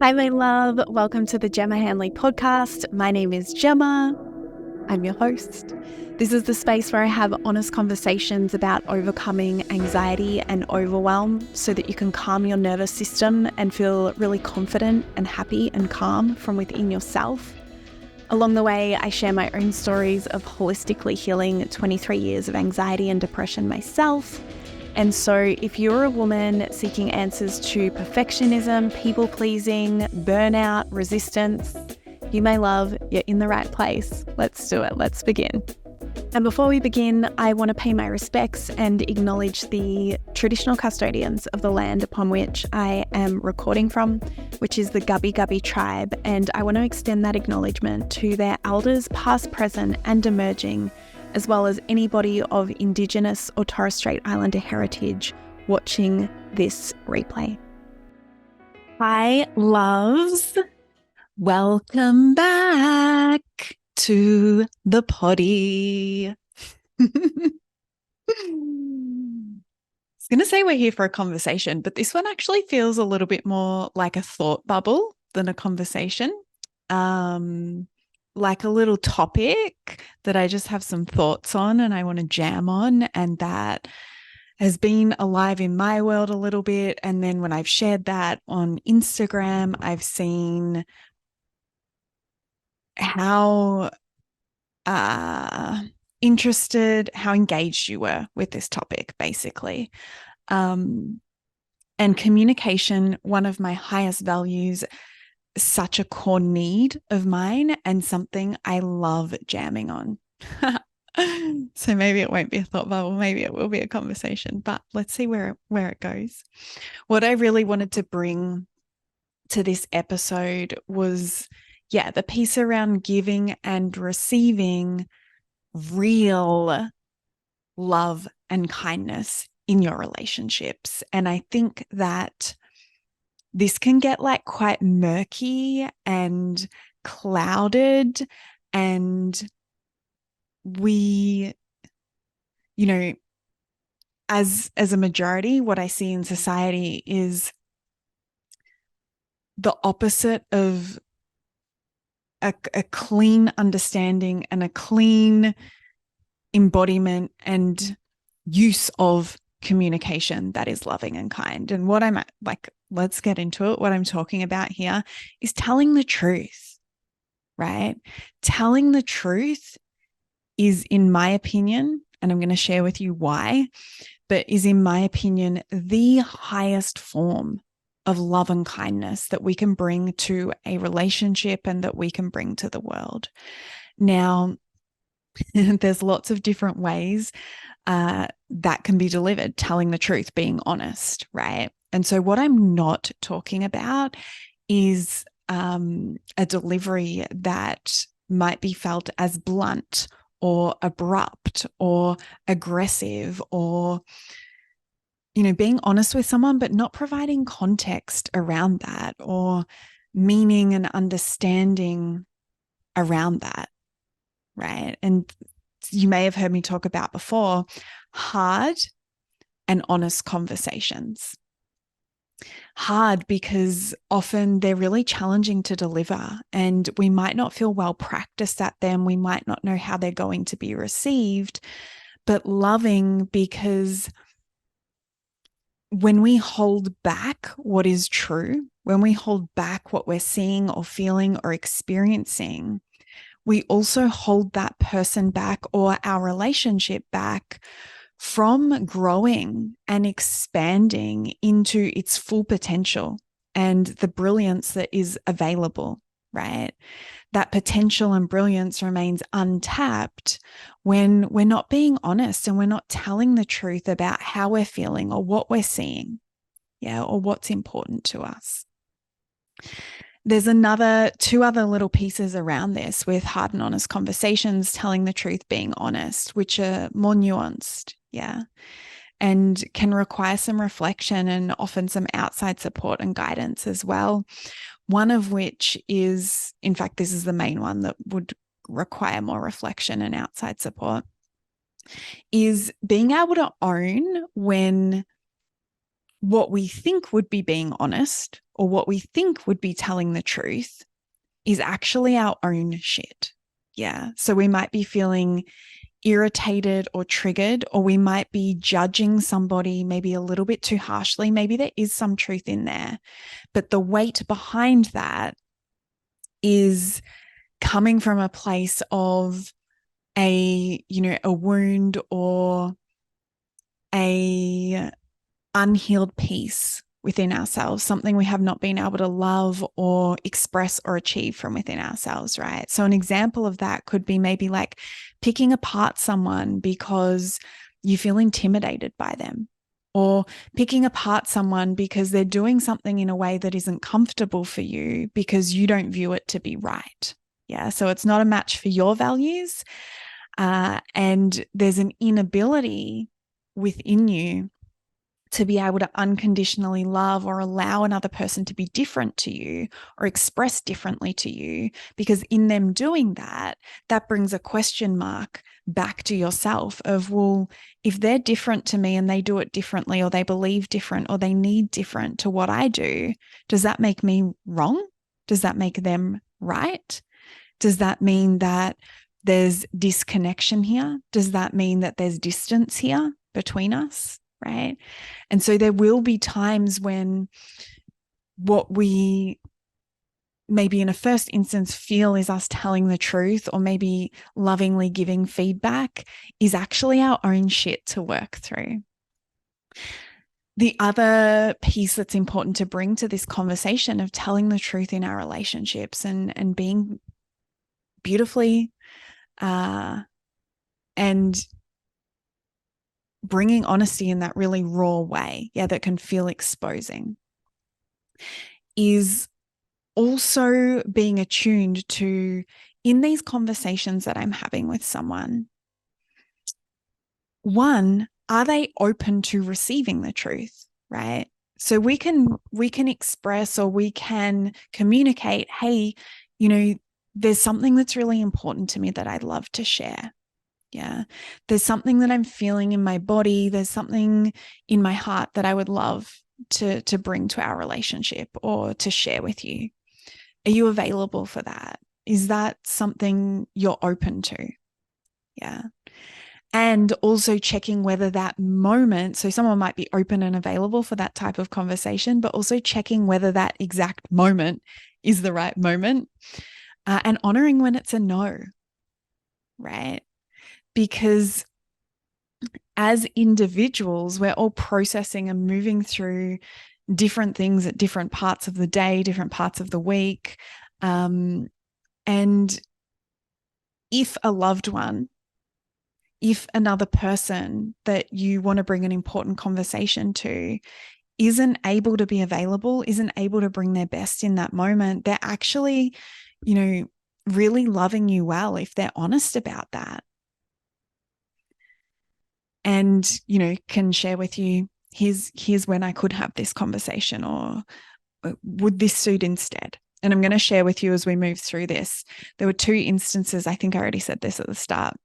Hi, my love. Welcome to the Gemma Hanley podcast. My name is Gemma. I'm your host. This is the space where I have honest conversations about overcoming anxiety and overwhelm so that you can calm your nervous system and feel really confident and happy and calm from within yourself. Along the way, I share my own stories of holistically healing 23 years of anxiety and depression myself. And so if you're a woman seeking answers to perfectionism, people-pleasing, burnout, resistance, you may love, you're in the right place. Let's do it. Let's begin. And before we begin, I want to pay my respects and acknowledge the traditional custodians of the land upon which I am recording from, which is the Gubbi Gubbi tribe. And I want to extend that acknowledgement to their elders, past, present, and emerging, as well as anybody of Indigenous or Torres Strait Islander heritage watching this replay. Hi, loves. Welcome back to the potty. I was going to say we're here for a conversation, but this one actually feels a little bit more like a thought bubble than a conversation. Like a little topic that I just have some thoughts on and I want to jam on, and that has been alive in my world a little bit. And then when I've shared that on Instagram, I've seen how interested, how engaged you were with this topic, basically. And communication, one of my highest values, such a core need of mine and something I love jamming on. So maybe it won't be a thought bubble, maybe it will be a conversation, but let's see where it goes. What I really wanted to bring to this episode was, the piece around giving and receiving real love and kindness in your relationships. And I think that this can get like quite murky and clouded, and we, as a majority, what I see in society is the opposite of a clean understanding and a clean embodiment and use of communication that is loving and kind. And what I'm like, let's get into it. What I'm talking about here is telling the truth, right? Telling the truth is, in my opinion, and I'm going to share with you why, but is, in my opinion, the highest form of love and kindness that we can bring to a relationship and that we can bring to the world. Now, there's lots of different ways that can be delivered, telling the truth, being honest, right? And so what I'm not talking about is a delivery that might be felt as blunt or abrupt or aggressive, or being honest with someone but not providing context around that or meaning and understanding around that, right? And you may have heard me talk about before, hard and honest conversations. Hard because often they're really challenging to deliver, and we might not feel well practiced at them. We might not know how they're going to be received, but loving because when we hold back what is true, when we hold back what we're seeing or feeling or experiencing, we also hold that person back or our relationship back from growing and expanding into its full potential and the brilliance that is available, right? That potential and brilliance remains untapped when we're not being honest and we're not telling the truth about how we're feeling or what we're seeing, or what's important to us. There's two other little pieces around this with hard and honest conversations, telling the truth, being honest, which are more nuanced, and can require some reflection and often some outside support and guidance as well. One of which is, in fact, this is the main one that would require more reflection and outside support, is being able to own when what we think would be being honest or what we think would be telling the truth is actually our own shit. Yeah. So we might be feeling irritated or triggered, or we might be judging somebody maybe a little bit too harshly. Maybe there is some truth in there, but the weight behind that is coming from a place of a wound or a unhealed piece within ourselves, something we have not been able to love or express or achieve from within ourselves, right? So an example of that could be maybe like picking apart someone because you feel intimidated by them, or picking apart someone because they're doing something in a way that isn't comfortable for you because you don't view it to be right. Yeah, so it's not a match for your values, and there's an inability within you to be able to unconditionally love or allow another person to be different to you or express differently to you, because in them doing that, that brings a question mark back to yourself of, well, if they're different to me and they do it differently, or they believe different, or they need different to what I do, does that make me wrong? Does that make them right? Does that mean that there's disconnection here? Does that mean that there's distance here between us? Right? And so there will be times when what we maybe in a first instance feel is us telling the truth, or maybe lovingly giving feedback, is actually our own shit to work through. The other piece that's important to bring to this conversation of telling the truth in our relationships and being beautifully and bringing honesty in that really raw way, that can feel exposing, is also being attuned to, in these conversations that I'm having with someone, one, are they open to receiving the truth, right? So we can express, or we can communicate, hey, there's something that's really important to me that I'd love to share. Yeah. There's something that I'm feeling in my body. There's something in my heart that I would love to bring to our relationship or to share with you. Are you available for that? Is that something you're open to? Yeah. And also checking whether that moment, so someone might be open and available for that type of conversation, but also checking whether that exact moment is the right moment, and honoring when it's a no, right? Because as individuals, we're all processing and moving through different things at different parts of the day, different parts of the week. And if a loved one, if another person that you want to bring an important conversation to isn't able to be available, isn't able to bring their best in that moment, they're actually, really loving you well if they're honest about that. And, can share with you, here's when I could have this conversation, or would this suit instead? And I'm going to share with you as we move through this. There were 2 instances. I think I already said this at the start.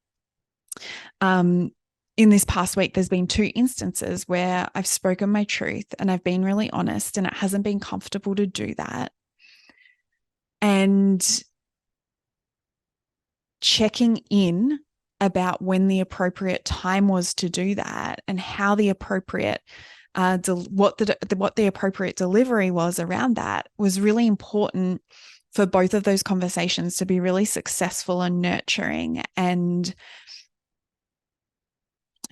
In this past week, there's been 2 instances where I've spoken my truth and I've been really honest, and it hasn't been comfortable to do that. And checking in about when the appropriate time was to do that, and how the appropriate what the appropriate delivery was around that was really important for both of those conversations to be really successful and nurturing, and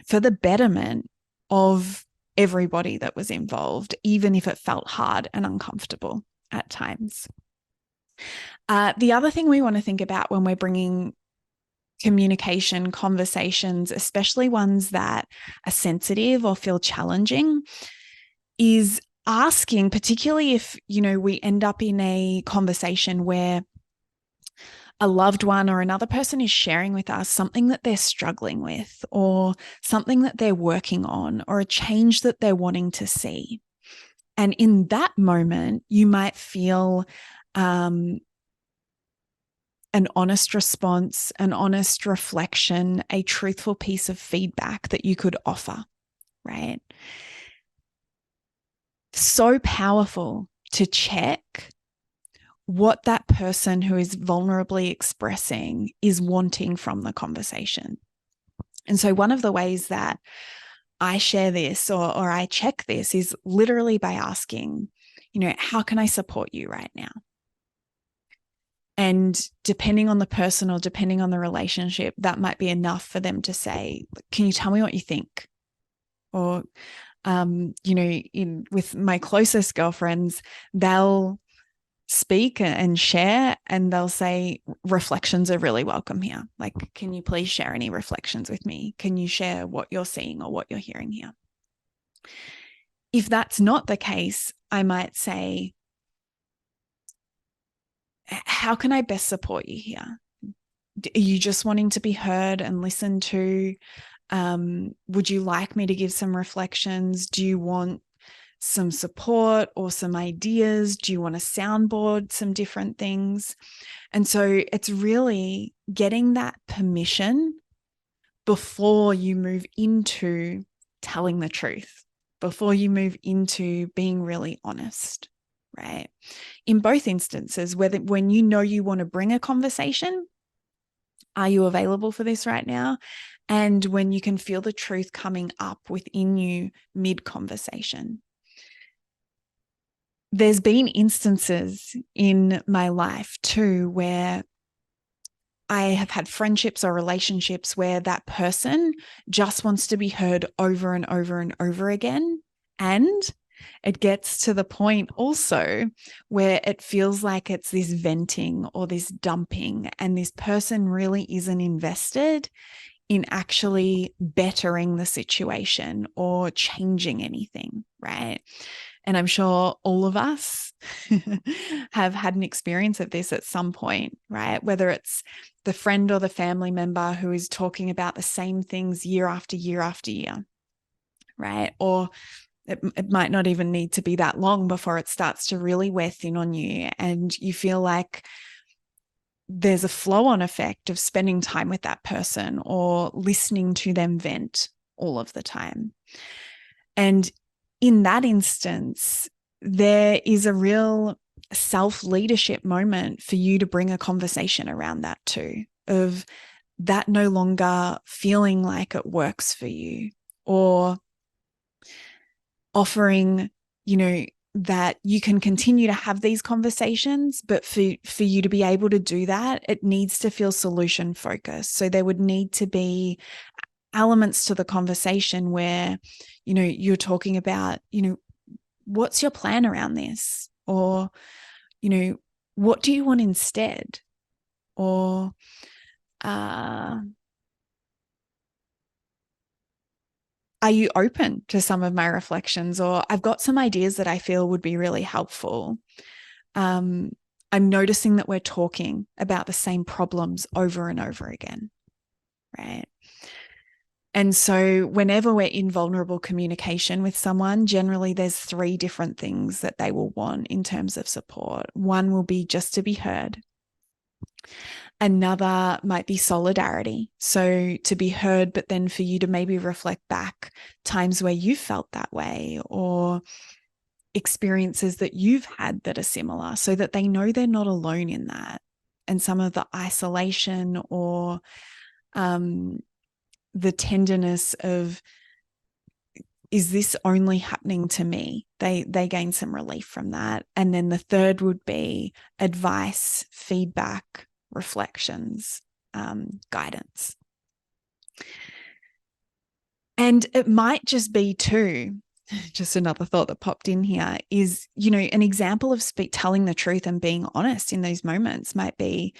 for the betterment of everybody that was involved, even if it felt hard and uncomfortable at times. The other thing we want to think about when we're bringing communication conversations, especially ones that are sensitive or feel challenging, is asking, particularly if, we end up in a conversation where a loved one or another person is sharing with us something that they're struggling with, or something that they're working on, or a change that they're wanting to see. And in that moment, you might feel an honest response, an honest reflection, a truthful piece of feedback that you could offer, right? So powerful to check what that person who is vulnerably expressing is wanting from the conversation. And so one of the ways that I share this or I check this is literally by asking, how can I support you right now? And depending on the person or depending on the relationship, that might be enough for them to say, can you tell me what you think? Or, with my closest girlfriends, they'll speak and share and they'll say, reflections are really welcome here. Like, can you please share any reflections with me? Can you share what you're seeing or what you're hearing here? If that's not the case, I might say, how can I best support you here? Are you just wanting to be heard and listened to? Would you like me to give some reflections? Do you want some support or some ideas? Do you want to soundboard some different things? And so it's really getting that permission before you move into telling the truth, before you move into being really honest, right? In both instances, when you know you want to bring a conversation, are you available for this right now? And when you can feel the truth coming up within you mid-conversation. There's been instances in my life too where I have had friendships or relationships where that person just wants to be heard over and over and over again. And it gets to the point also where it feels like it's this venting or this dumping, and this person really isn't invested in actually bettering the situation or changing anything, right? And I'm sure all of us have had an experience of this at some point, right? Whether it's the friend or the family member who is talking about the same things year after year after year, right? Or it might not even need to be that long before it starts to really wear thin on you, and you feel like there's a flow-on effect of spending time with that person or listening to them vent all of the time. And in that instance, there is a real self-leadership moment for you to bring a conversation around that too, of that no longer feeling like it works for you, or offering, that you can continue to have these conversations, but for you to be able to do that, it needs to feel solution focused. So there would need to be elements to the conversation where, you're talking about, what's your plan around this? Or, what do you want instead? Or, are you open to some of my reflections? Or I've got some ideas that I feel would be really helpful. I'm noticing that we're talking about the same problems over and over again, right? And so whenever we're in vulnerable communication with someone, generally there's 3 different things that they will want in terms of support. One will be just to be heard. Another might be solidarity. So to be heard, but then for you to maybe reflect back times where you felt that way, or experiences that you've had that are similar, so that they know they're not alone in that. And some of the isolation or the tenderness of, is this only happening to me? They gain some relief from that. And then the third would be advice, feedback, reflections, guidance. And it might just be too, just another thought that popped in here is, an example of telling the truth and being honest in those moments might be,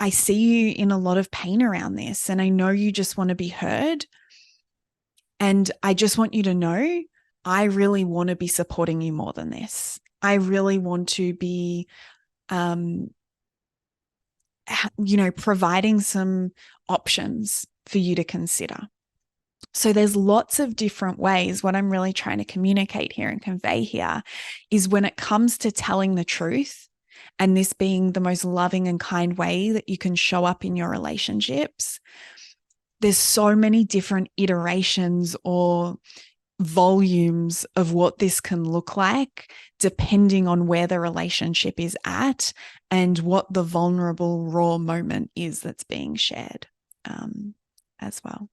I see you in a lot of pain around this, and I know you just want to be heard. And I just want you to know, I really want to be supporting you more than this. I really want to be, providing some options for you to consider. So there's lots of different ways. What I'm really trying to communicate here and convey here is, when it comes to telling the truth, and this being the most loving and kind way that you can show up in your relationships, there's so many different iterations or volumes of what this can look like depending on where the relationship is at and what the vulnerable raw moment is that's being shared as well.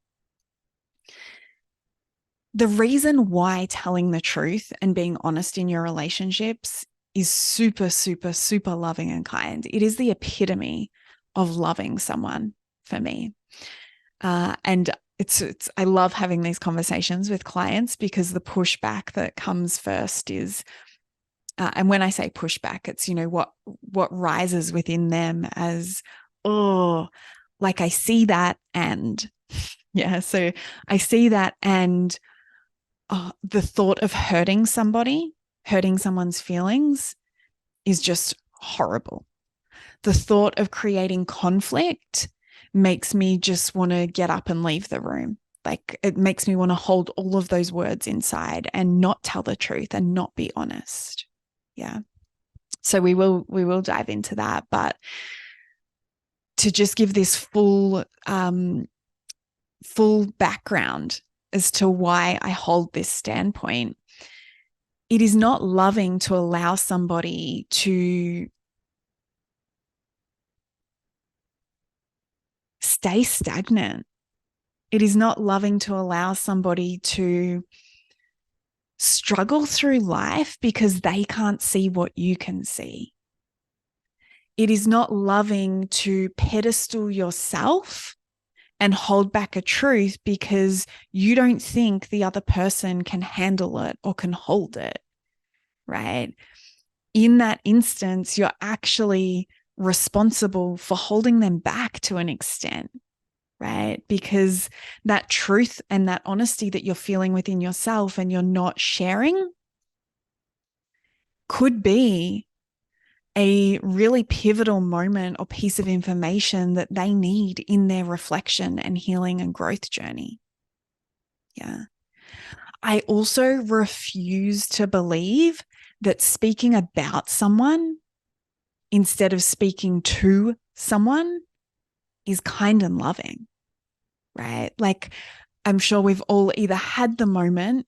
The reason why telling the truth and being honest in your relationships is super, super, super loving and kind. It is the epitome of loving someone for me. And it's I love having these conversations with clients because the pushback that comes first is, and when I say pushback, it's, what rises within them as, oh, like I see that and yeah, so I see that and the thought of hurting someone's feelings is just horrible. The thought of creating conflict makes me just want to get up and leave the room. Like, it makes me want to hold all of those words inside and not tell the truth and not be honest. Yeah. So we will dive into that, but to just give this full background as to why I hold this standpoint, it is not loving to allow somebody to stay stagnant. It is not loving to allow somebody to struggle through life because they can't see what you can see. It is not loving to pedestal yourself and hold back a truth because you don't think the other person can handle it or can hold it, right? In that instance, you're actually responsible for holding them back to an extent, right? Because that truth and that honesty that you're feeling within yourself and you're not sharing could be a really pivotal moment or piece of information that they need in their reflection and healing and growth journey. Yeah. I also refuse to believe that speaking about someone instead of speaking to someone is kind and loving, right? Like, I'm sure we've all either had the moment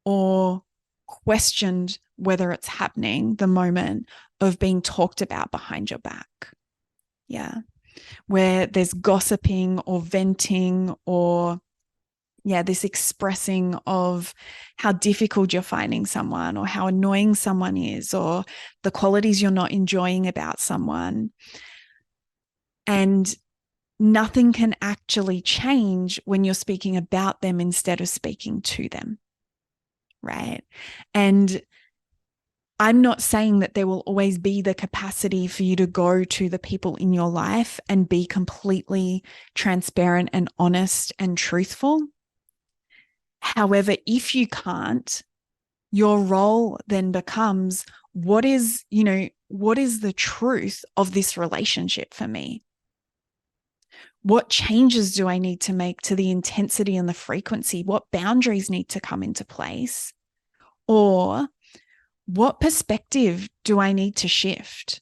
or questioned whether it's happening, the moment of being talked about behind your back. Yeah. Where there's gossiping or venting or this expressing of how difficult you're finding someone or how annoying someone is or the qualities you're not enjoying about someone. And nothing can actually change when you're speaking about them instead of speaking to them, right? And I'm not saying that there will always be the capacity for you to go to the people in your life and be completely transparent and honest and truthful. However, if you can't, your role then becomes, what is the truth of this relationship for me? What changes do I need to make to the intensity and the frequency? What boundaries need to come into place? Or what perspective do I need to shift?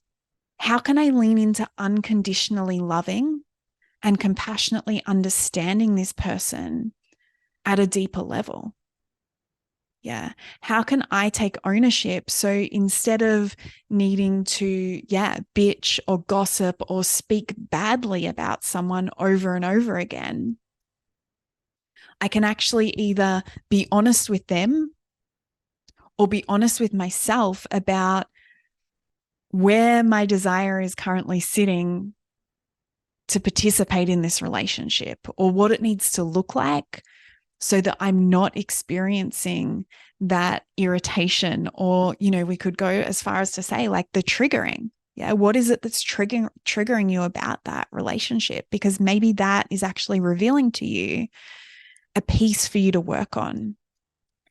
How can I lean into unconditionally loving and compassionately understanding this person at a deeper level? Yeah. How can I take ownership? So instead of needing to, bitch or gossip or speak badly about someone over and over again, I can actually either be honest with them or be honest with myself about where my desire is currently sitting to participate in this relationship or what it needs to look like so that I'm not experiencing that irritation or, we could go as far as to say like the triggering. Yeah. What is it that's triggering you about that relationship? Because maybe that is actually revealing to you a piece for you to work on.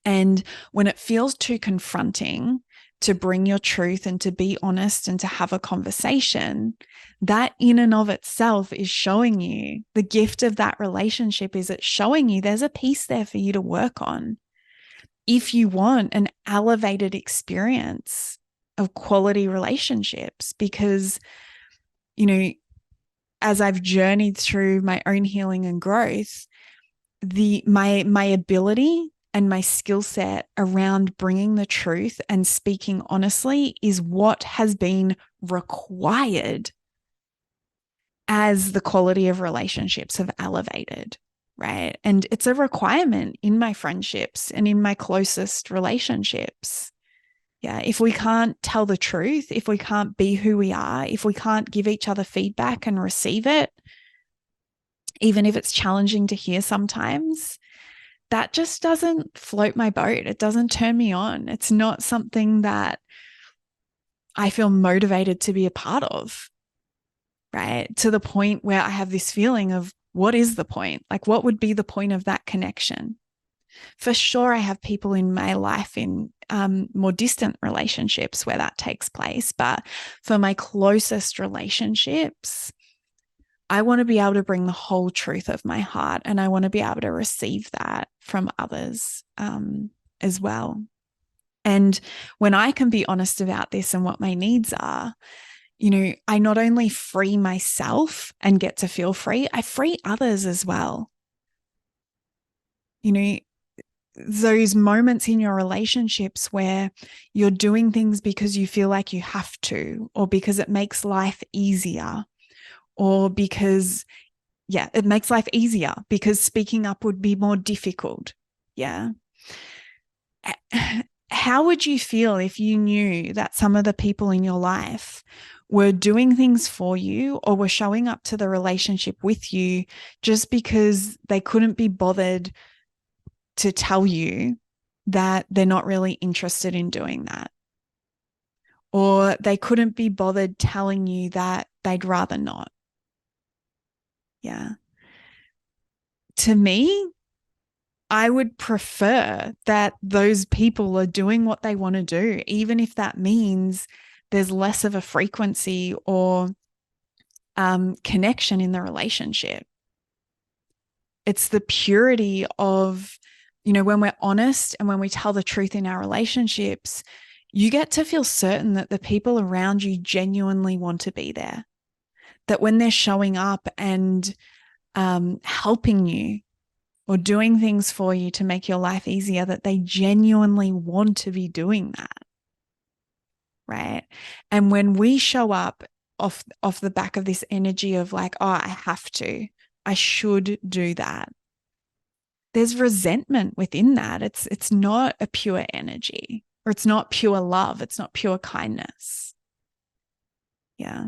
And when it feels too confronting to bring your truth and to be honest and to have a conversation, that in and of itself is showing you the gift of that relationship is it's showing you there's a piece there for you to work on. If you want an elevated experience of quality relationships, because, as I've journeyed through my own healing and growth, my ability and my skill set around bringing the truth and speaking honestly is what has been required as the quality of relationships have elevated, right? And it's a requirement in my friendships and in my closest relationships. Yeah, if we can't tell the truth, if we can't be who we are, if we can't give each other feedback and receive it, even if it's challenging to hear sometimes, that just doesn't float my boat. It doesn't turn me on. It's not something that I feel motivated to be a part of, right? To the point where I have this feeling of what is the point? Like, what would be the point of that connection? For sure, I have people in my life in more distant relationships where that takes place. But for my closest relationships, I want to be able to bring the whole truth of my heart, and I want to be able to receive that from others as well. And when I can be honest about this and what my needs are, you know, I not only free myself and get to feel free, I free others as well. You know, those moments in your relationships where you're doing things because you feel like you have to, or because it makes life easier, or because, yeah, it makes life easier because speaking up would be more difficult. Yeah. How would you feel if you knew that some of the people in your life were doing things for you or were showing up to the relationship with you just because they couldn't be bothered to tell you that they're not really interested in doing that? Or they couldn't be bothered telling you that they'd rather not. Yeah. To me, I would prefer that those people are doing what they want to do, even if that means there's less of a frequency or connection in the relationship. It's the purity of, you know, when we're honest and when we tell the truth in our relationships, you get to feel certain that the people around you genuinely want to be there. That when they're showing up and helping you or doing things for you to make your life easier, that they genuinely want to be doing that, right? And when we show up off the back of this energy of like, oh, I have to, I should do that, there's resentment within that. It's not a pure energy, or it's not pure love. It's not pure kindness. Yeah.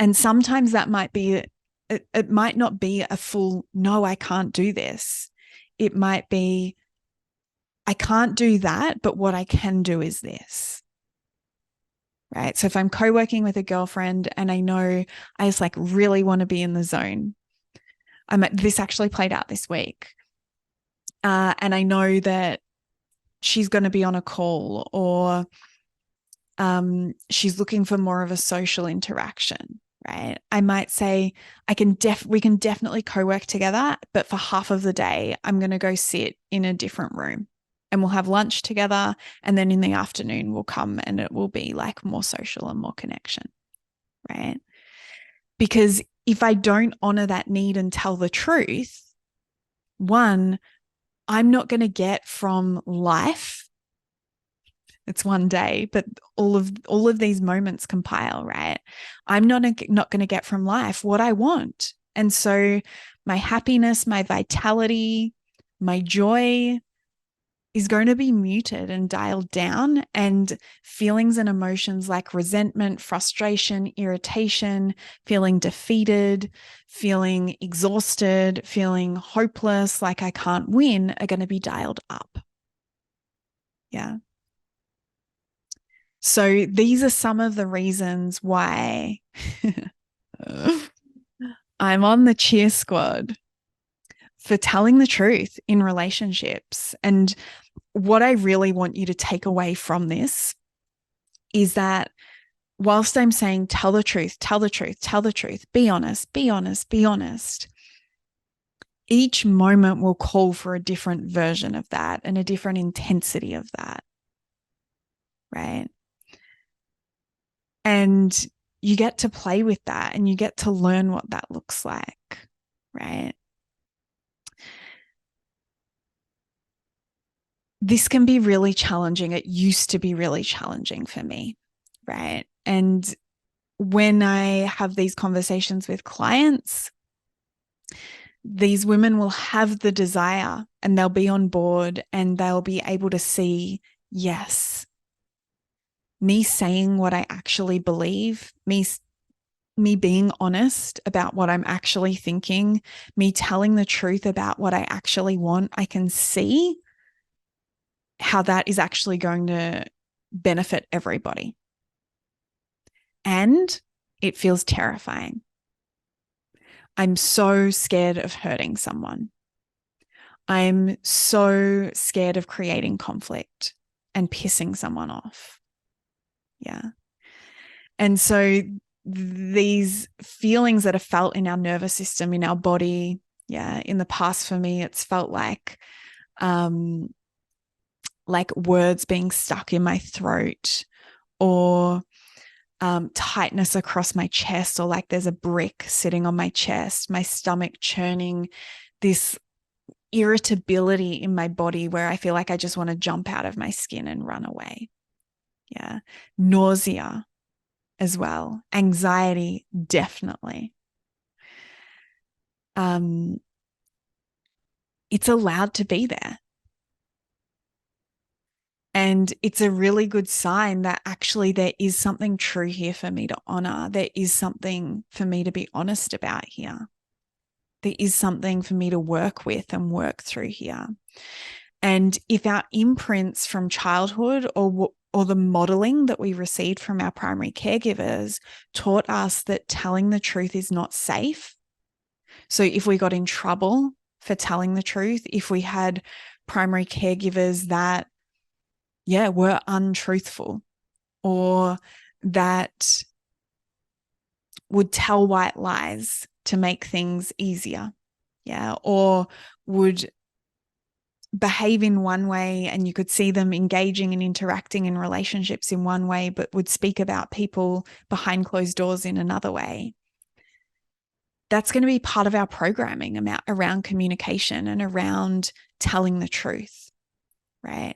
And sometimes that might be, it might not be a full, no, I can't do this. It might be, I can't do that, but what I can do is this. Right. So if I'm co-working with a girlfriend and I know I just like really want to be in the zone, this actually played out this week. And I know that she's going to be on a call, or she's looking for more of a social interaction, right? I might say, we can definitely co-work together, but for half of the day, I'm going to go sit in a different room and we'll have lunch together. And then in the afternoon, we'll come and it will be like more social and more connection, right? Because if I don't honor that need and tell the truth, one, I'm not going to get from life. It's one day, but all of these moments compile, right? I'm not going to get from life what I want. And so my happiness, my vitality, my joy is going to be muted and dialed down, and feelings and emotions like resentment, frustration, irritation, feeling defeated, feeling exhausted, feeling hopeless, like I can't win, are going to be dialed up. Yeah. So these are some of the reasons why I'm on the cheer squad for telling the truth in relationships. And what I really want you to take away from this is that whilst I'm saying tell the truth, tell the truth, tell the truth, be honest, be honest, be honest, each moment will call for a different version of that and a different intensity of that, right? And you get to play with that and you get to learn what that looks like, right? this can be really challenging. It used to be really challenging for me, right? And when I have these conversations with clients, these women will have the desire and they'll be on board and they'll be able to see, yes, me saying what I actually believe, me being honest about what I'm actually thinking, me telling the truth about what I actually want, I can see how that is actually going to benefit everybody. And it feels terrifying. I'm so scared of hurting someone. I'm so scared of creating conflict and pissing someone off. Yeah. And so these feelings that are felt in our nervous system, in our body, yeah, in the past for me, it's felt like words being stuck in my throat, or tightness across my chest, or like there's a brick sitting on my chest, my stomach churning, this irritability in my body where I feel like I just want to jump out of my skin and run away. Yeah. Nausea as well. Anxiety, definitely. It's allowed to be there. And it's a really good sign that actually there is something true here for me to honor. There is something for me to be honest about here. There is something for me to work with and work through here. And if our imprints from childhood or the modeling that we received from our primary caregivers taught us that telling the truth is not safe. So if we got in trouble for telling the truth, if we had primary caregivers that, were untruthful, or that would tell white lies to make things easier, or would behave in one way and you could see them engaging and interacting in relationships in one way, but would speak about people behind closed doors in another way. That's going to be part of our programming around communication and around telling the truth, right?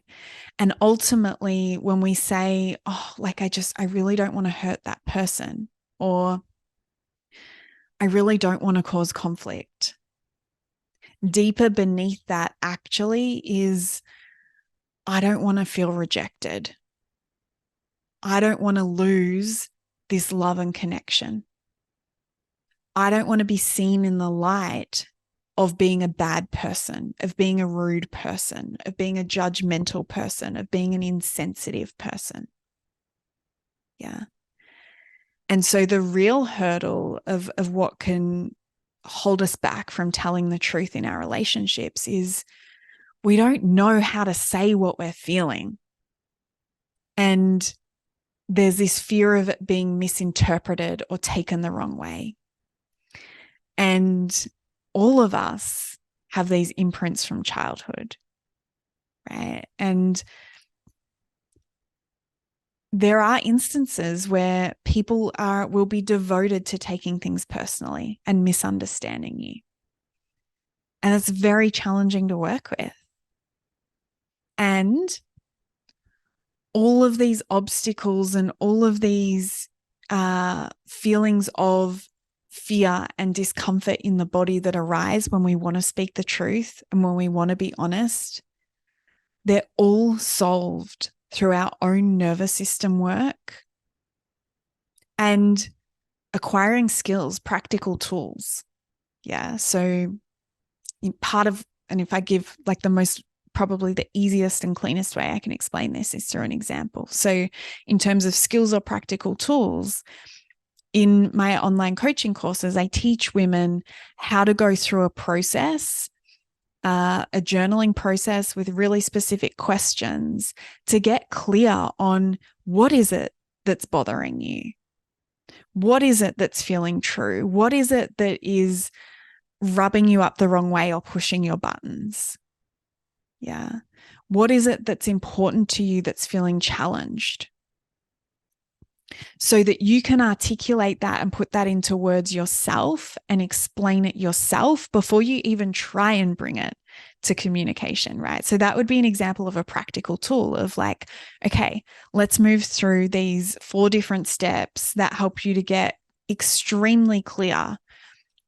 And ultimately, when we say, oh, like, I really don't want to hurt that person, or I really don't want to cause conflict, deeper beneath that actually is, I don't want to feel rejected. I don't want to lose this love and connection. I don't want to be seen in the light of being a bad person, of being a rude person, of being a judgmental person, of being an insensitive person. Yeah. And so the real hurdle of what can hold us back from telling the truth in our relationships is we don't know how to say what we're feeling. And there's this fear of it being misinterpreted or taken the wrong way. And all of us have these imprints from childhood, right? And there are instances where people will be devoted to taking things personally and misunderstanding you. And it's very challenging to work with. And all of these obstacles and all of these feelings of fear and discomfort in the body that arise when we want to speak the truth and when we want to be honest, they're all solved through our own nervous system work and acquiring skills, practical tools. Yeah. So and if I give like probably the easiest and cleanest way I can explain this is through an example. So in terms of skills or practical tools, in my online coaching courses, I teach women how to go through a process, a journaling process with really specific questions to get clear on what is it that's bothering you? What is it that's feeling true? What is it that is rubbing you up the wrong way or pushing your buttons? Yeah. What is it that's important to you that's feeling challenged? So that you can articulate that and put that into words yourself and explain it yourself before you even try and bring it to communication, right? So that would be an example of a practical tool of like, okay, let's move through these 4 different steps that help you to get extremely clear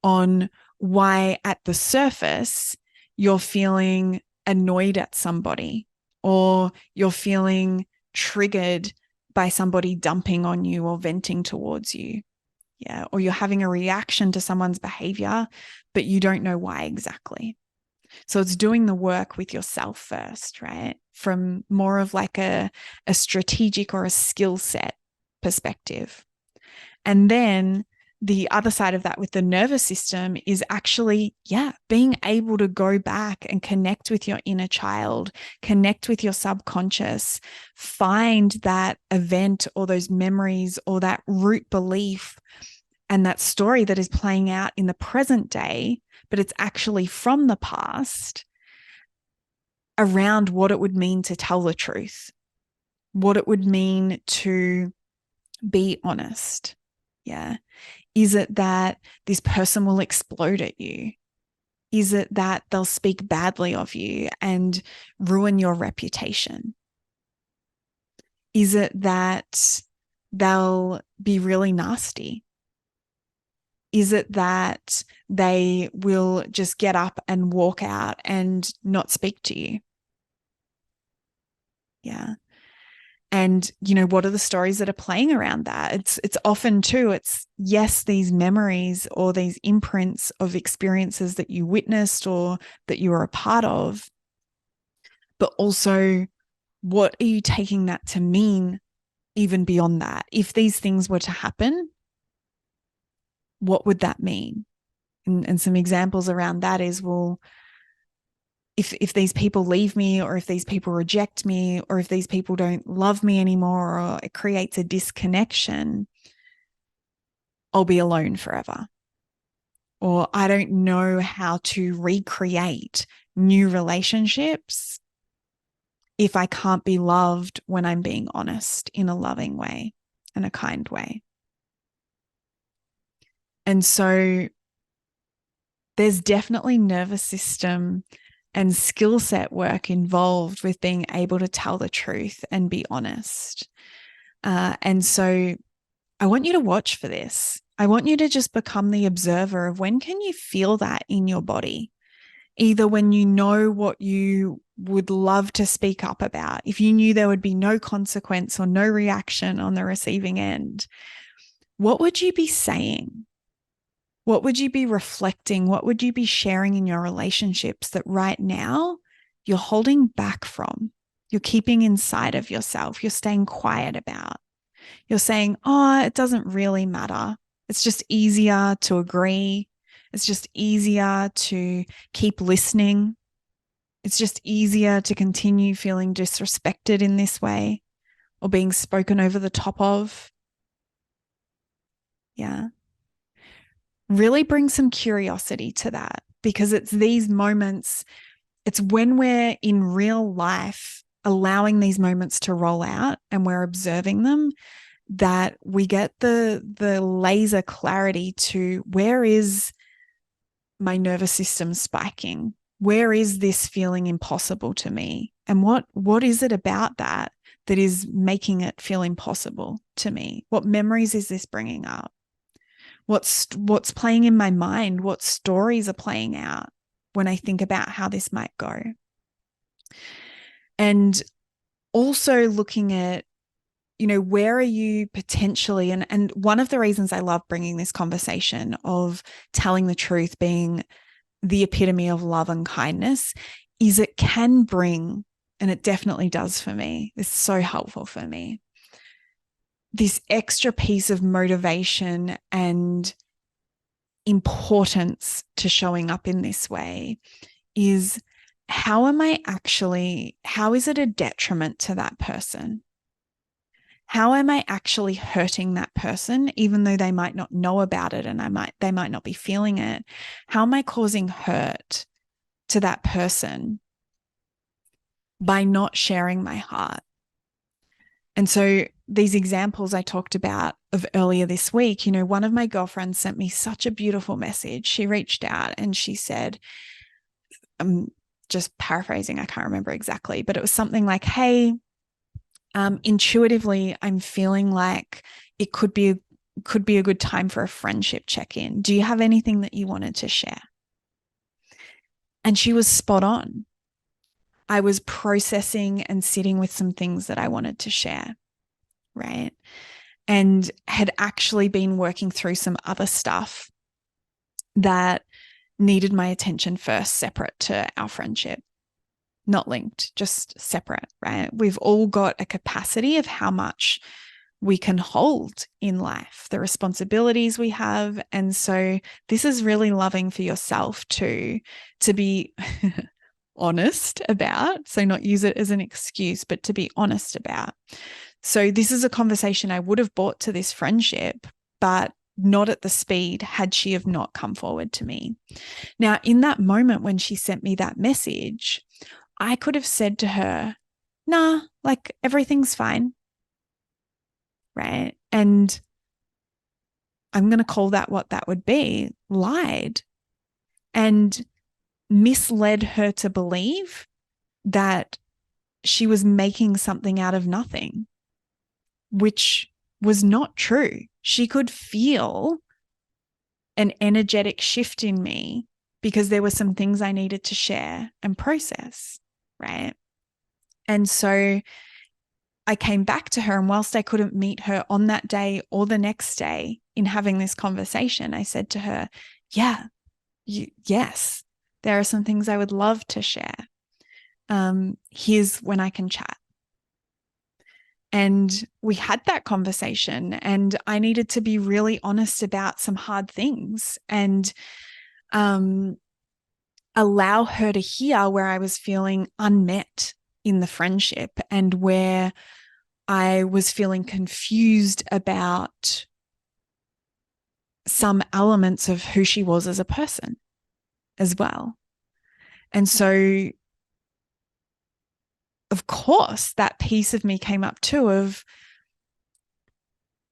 on why at the surface you're feeling annoyed at somebody, or you're feeling triggered by somebody dumping on you or venting towards you. Yeah. Or you're having a reaction to someone's behavior, but you don't know why exactly. So it's doing the work with yourself first, right? From more of like a strategic or a skill set perspective. And then the other side of that with the nervous system is actually, being able to go back and connect with your inner child, connect with your subconscious, find that event or those memories or that root belief and that story that is playing out in the present day, but it's actually from the past, around what it would mean to tell the truth, what it would mean to be honest. Yeah. Is it that this person will explode at you? Is it that they'll speak badly of you and ruin your reputation? Is it that they'll be really nasty? Is it that they will just get up and walk out and not speak to you? Yeah. And, what are the stories that are playing around that? It's often too, yes, these memories or these imprints of experiences that you witnessed or that you were a part of, but also what are you taking that to mean even beyond that? If these things were to happen, what would that mean? And some examples around that is, well, if these people leave me, or if these people reject me, or if these people don't love me anymore, or it creates a disconnection, I'll be alone forever. Or I don't know how to recreate new relationships if I can't be loved when I'm being honest in a loving way and a kind way. And so there's definitely nervous system and skill set work involved with being able to tell the truth and be honest. And so I want you to watch for this. I want you to just become the observer of when can you feel that in your body, either when you know what you would love to speak up about, if you knew there would be no consequence or no reaction on the receiving end, what would you be saying? What would you be reflecting? What would you be sharing in your relationships that right now you're holding back from? You're keeping inside of yourself. You're staying quiet about. You're saying, oh, it doesn't really matter. It's just easier to agree. It's just easier to keep listening. It's just easier to continue feeling disrespected in this way or being spoken over the top of. Yeah. Really bring some curiosity to that, because it's these moments, it's when we're in real life allowing these moments to roll out and we're observing them, that we get the laser clarity to, where is my nervous system spiking? Where is this feeling impossible to me? And what is it about that is making it feel impossible to me? What memories is this bringing up? What's playing in my mind? What stories are playing out when I think about how this might go? And also looking at, where are you potentially, and one of the reasons I love bringing this conversation of telling the truth being the epitome of love and kindness is it can bring, and it definitely does for me, it's so helpful for me, this extra piece of motivation and importance to showing up in this way is, how is it a detriment to that person? How am I actually hurting that person, even though they might not know about it and they might not be feeling it? How am I causing hurt to that person by not sharing my heart? And so these examples I talked about of earlier this week, one of my girlfriends sent me such a beautiful message. She reached out and she said, just paraphrasing, I can't remember exactly, but it was something like, hey, intuitively, I'm feeling like it could be a good time for a friendship check-in. Do you have anything that you wanted to share? And she was spot on. I was processing and sitting with some things that I wanted to share, right? And had actually been working through some other stuff that needed my attention first, separate to our friendship. Not linked, just separate, right? We've all got a capacity of how much we can hold in life, the responsibilities we have. And so this is really loving for yourself too, to be honest about. So not use it as an excuse, but to be honest about. So this is a conversation I would have brought to this friendship, but not at the speed had she have not come forward to me. Now, in that moment when she sent me that message, I could have said to her, nah, like everything's fine. Right. And I'm going to call that what that would be, lied and misled her to believe that she was making something out of nothing, which was not true. She could feel an energetic shift in me because there were some things I needed to share and process. Right. And so I came back to her, and whilst I couldn't meet her on that day or the next day in having this conversation, I said to her, yeah, yes, there are some things I would love to share. Here's when I can chat. And we had that conversation, and I needed to be really honest about some hard things and allow her to hear where I was feeling unmet in the friendship and where I was feeling confused about some elements of who she was as a person as well. And so, of course, that piece of me came up too of,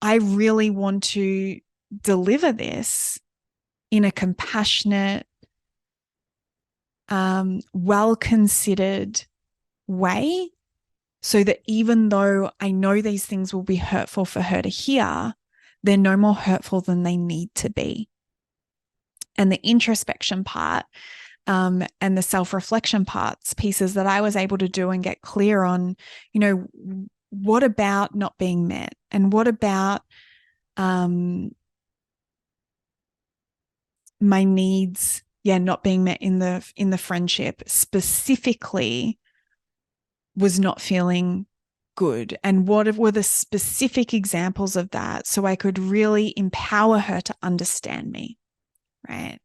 I really want to deliver this in a compassionate, well-considered way, so that even though I know these things will be hurtful for her to hear, they're no more hurtful than they need to be. And the introspection part and the self-reflection pieces that I was able to do and get clear on, what about not being met? And what about my needs, not being met in the friendship specifically was not feeling good, and what were the specific examples of that, so I could really empower her to understand me, right?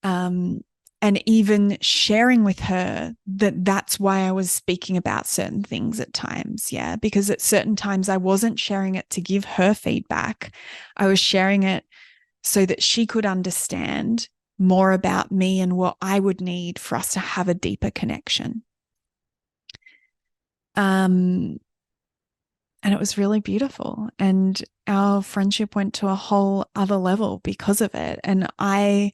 And even sharing with her that that's why I was speaking about certain things at times, because at certain times I wasn't sharing it to give her feedback. I was sharing it so that she could understand more about me and what I would need for us to have a deeper connection. And it was really beautiful. And our friendship went to a whole other level because of it. And I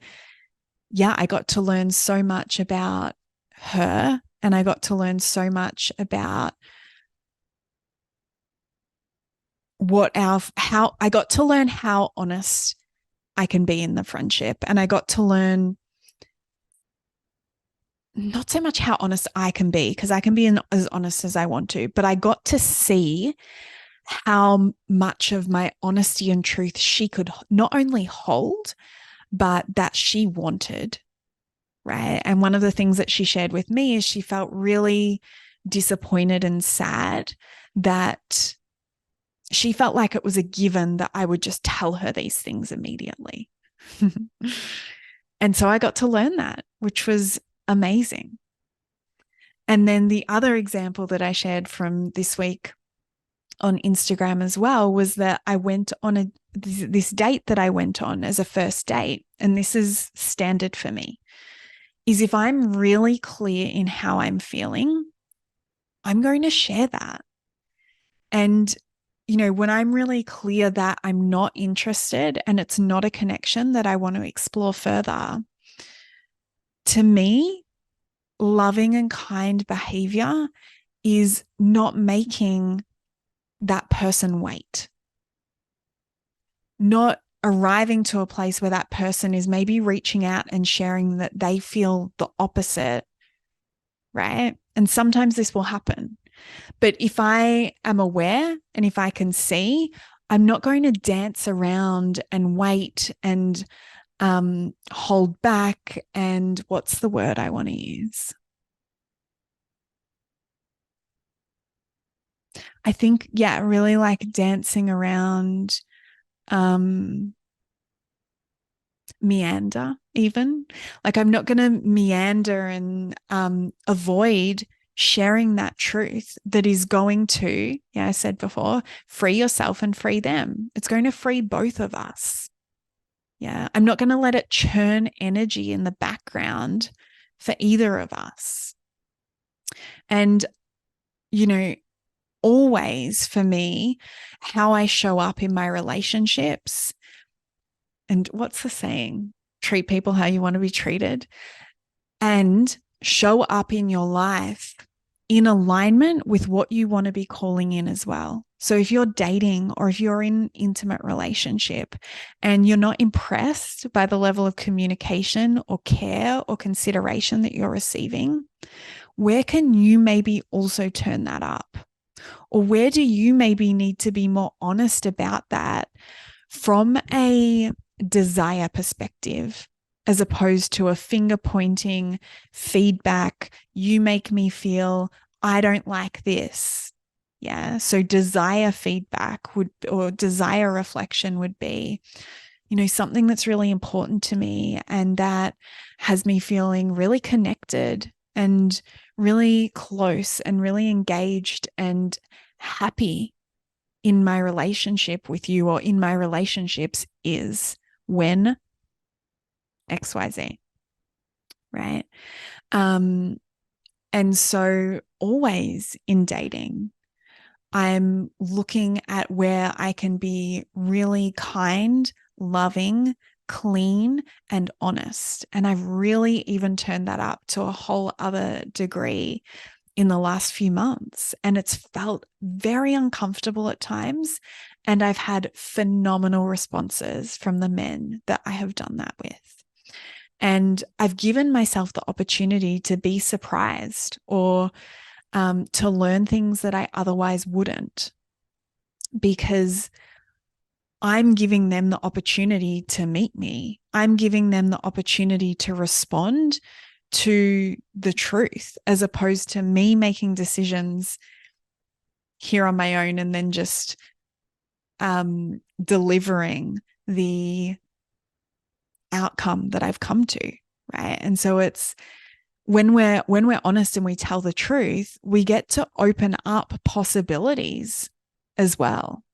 got to learn so much about her, and I got to learn so much about how I got to learn how honest I can be in the friendship. And I got to learn not so much how honest I can be, because I can be as honest as I want to, but I got to see how much of my honesty and truth she could not only hold, but that she wanted, right? And one of the things that she shared with me is she felt really disappointed and sad that she felt like it was a given that I would just tell her these things immediately. And so I got to learn that, which was amazing. And then the other example that I shared from this week on Instagram as well was that I went on this date that I went on as a first date, and this is standard for me, is if I'm really clear in how I'm feeling, I'm going to share that. And, when I'm really clear that I'm not interested and it's not a connection that I want to explore further, to me, loving and kind behavior is not making that person wait, not arriving to a place where that person is maybe reaching out and sharing that they feel the opposite, right? And sometimes this will happen. But if I am aware and if I can see, I'm not going to dance around and wait and hold back. And what's the word I want to use? I think, yeah, really like dancing around, meander even. Like I'm not going to meander and avoid sharing that truth that is going to, yeah, I said before, free yourself and free them. It's going to free both of us. Yeah. I'm not going to let it churn energy in the background for either of us. And, you know, always for me, how I show up in my relationships. And what's the saying? Treat people how you want to be treated. And show up in your life in alignment with what you want to be calling in as well. So if you're dating or if you're in an intimate relationship and you're not impressed by the level of communication or care or consideration that you're receiving, where can you maybe also turn that up? Or where do you maybe need to be more honest about that from a desire perspective, as opposed to a finger pointing feedback? You make me feel I don't like this. Yeah. So desire feedback would, or desire reflection would be, you know, something that's really important to me and that has me feeling really connected and really close and really engaged and happy in my relationship with you or in my relationships is when XYZ, right? And so always in dating, I'm looking at where I can be really kind, loving, clean, and honest. And I've really even turned that up to a whole other degree in the last few months. And it's felt very uncomfortable at times. And I've had phenomenal responses from the men that I have done that with. And I've given myself the opportunity to be surprised or to learn things that I otherwise wouldn't, because I'm giving them the opportunity to meet me. I'm giving them the opportunity to respond to the truth, as opposed to me making decisions here on my own and then just delivering the outcome that I've come to, right? And so it's when we're honest and we tell the truth, we get to open up possibilities as well,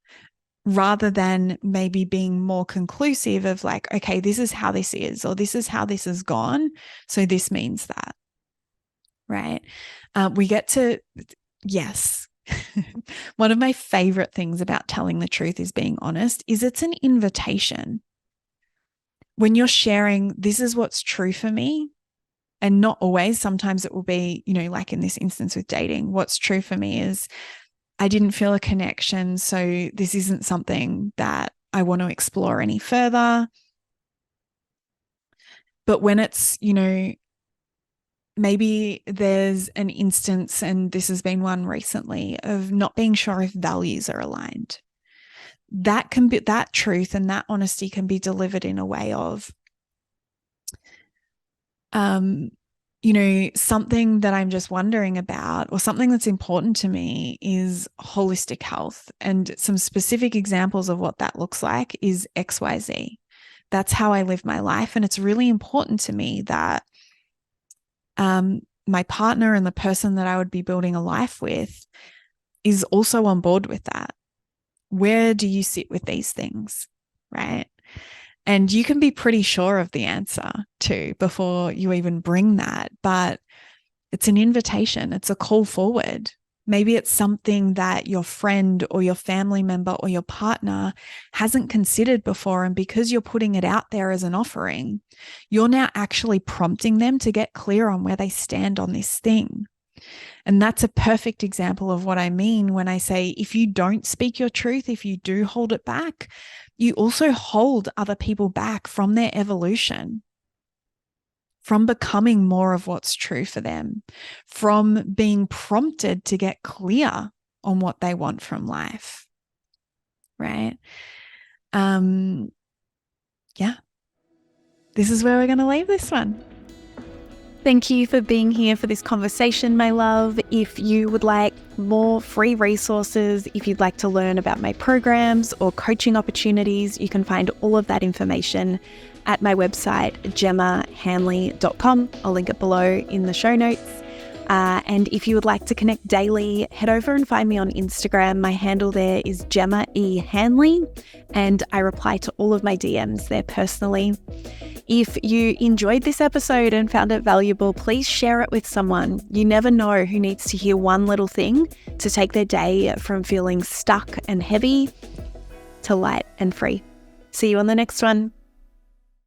rather than maybe being more conclusive of like, okay, this is how this is, or this is how this has gone, so this means that, right? We get to, yes. One of my favorite things about telling the truth is being honest, is it's an invitation. When you're sharing, this is what's true for me, and not always, sometimes it will be, you know, like in this instance with dating, what's true for me is I didn't feel a connection. So this isn't something that I want to explore any further. But when it's, you know, maybe there's an instance, and this has been one recently, of not being sure if values are aligned. That can be, that truth and that honesty can be delivered in a way of, you know, something that I'm just wondering about, or something that's important to me is holistic health. And some specific examples of what that looks like is XYZ. That's how I live my life. And it's really important to me that my partner and the person that I would be building a life with is also on board with that. Where do you sit with these things, right? And you can be pretty sure of the answer too before you even bring that. But it's an invitation. It's a call forward, Maybe it's something that your friend or your family member or your partner hasn't considered before. And because you're putting it out there as an offering, you're now actually prompting them to get clear on where they stand on this thing. And that's a perfect example of what I mean when I say, if you don't speak your truth, if you do hold it back, you also hold other people back from their evolution, from becoming more of what's true for them, from being prompted to get clear on what they want from life. Right? Yeah. This is where we're going to leave this one. Thank you for being here for this conversation, my love. If you would like more free resources, if you'd like to learn about my programs or coaching opportunities, you can find all of that information at my website, gemmahanley.com. I'll link it below in the show notes. And if you would like to connect daily, head over and find me on Instagram. My handle there is Gemma E. Hanley, and I reply to all of my DMs there personally. If you enjoyed this episode and found it valuable, please share it with someone. You never know who needs to hear one little thing to take their day from feeling stuck and heavy to light and free. See you on the next one.